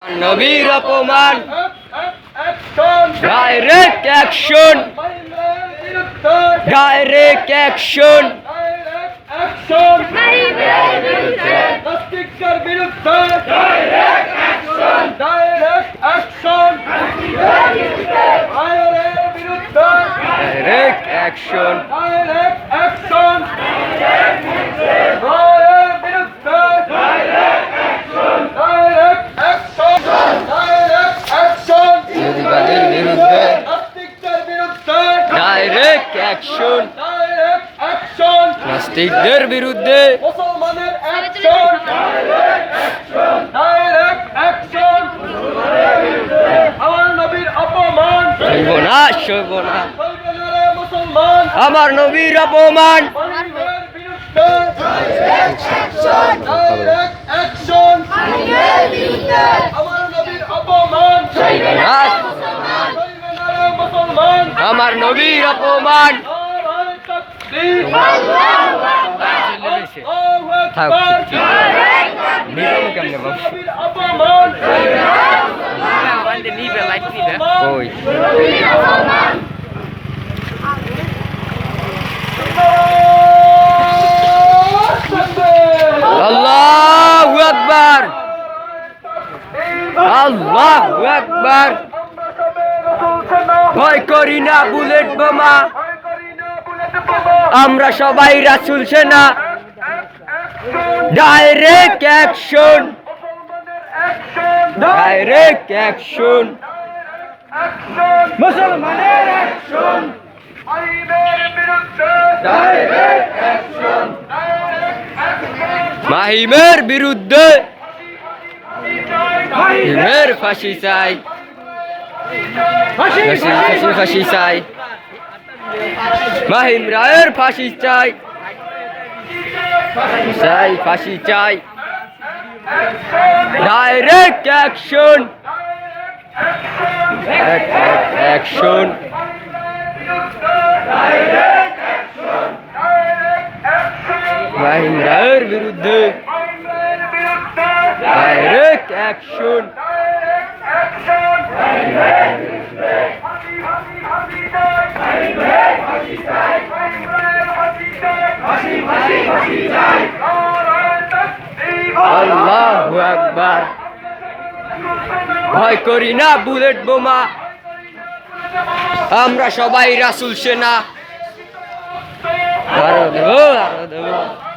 নবীর অপমান direct action direct action নাস্তিকদের বিরুদ্ধে ডাইরেক্ট অ্যাকশন আইনের বিরুদ্ধে ডাইরেক্ট অ্যাকশন ডাইরেক্ট অ্যাকশন রায়ের বিরুদ্ধে ডাইরেক্ট অ্যাকশন জুরিবাদের বিরুদ্ধে নাস্তিকদের বিরুদ্ধে ডাইরেক্ট অ্যাকশন ডাইরেক্ট অ্যাকশন নাস্তিকদের বিরুদ্ধে মুসলমানের অ্যাকশন ডাইরেক্ট অ্যাকশন আমার নবীর অপমান সইব না সইব না চলবে না রে মুসলমান আমার নবীর অপমান মানবের বিরুদ্ধে ডাইরেক্ট অ্যাকশন আমার নবীর অপমান সইব না চলবে না রে মুসলমান আমার নবীর অপমান নারায়ে তাকবীর থাক নিবে কেমনে বাবু নবীর অপমান ওই আল্লাহু আকবার আল্লাহু আকবার ভয় করি না বুলেট বোমা আমরা সবাই রাসূল সেনা ডাইরেক্ট অ্যাকশন ডাইরেক্ট অ্যাকশন মুসলমানের অ্যাকশন আইনের বিরুদ্ধে ডাইরেক্ট অ্যাকশন মাহিমের বিরুদ্ধে মাহিমের ফাঁসি চাই ফাঁসি ফাঁসি ফাঁসি চাই মাহিম রায়ের ফাঁসি চাই চাই ফাঁসি চাই ডাইরেক্ট অ্যাকশন অ্যাকশন মাহিম রায়ের বিরুদ্ধে ডাইরেক্ট অ্যাকশন আল্লাহু আকবার ভয় করি না বুলেট বোমা আমরা সবাই রাসূল সেনা আরো দেবো আরো দেবো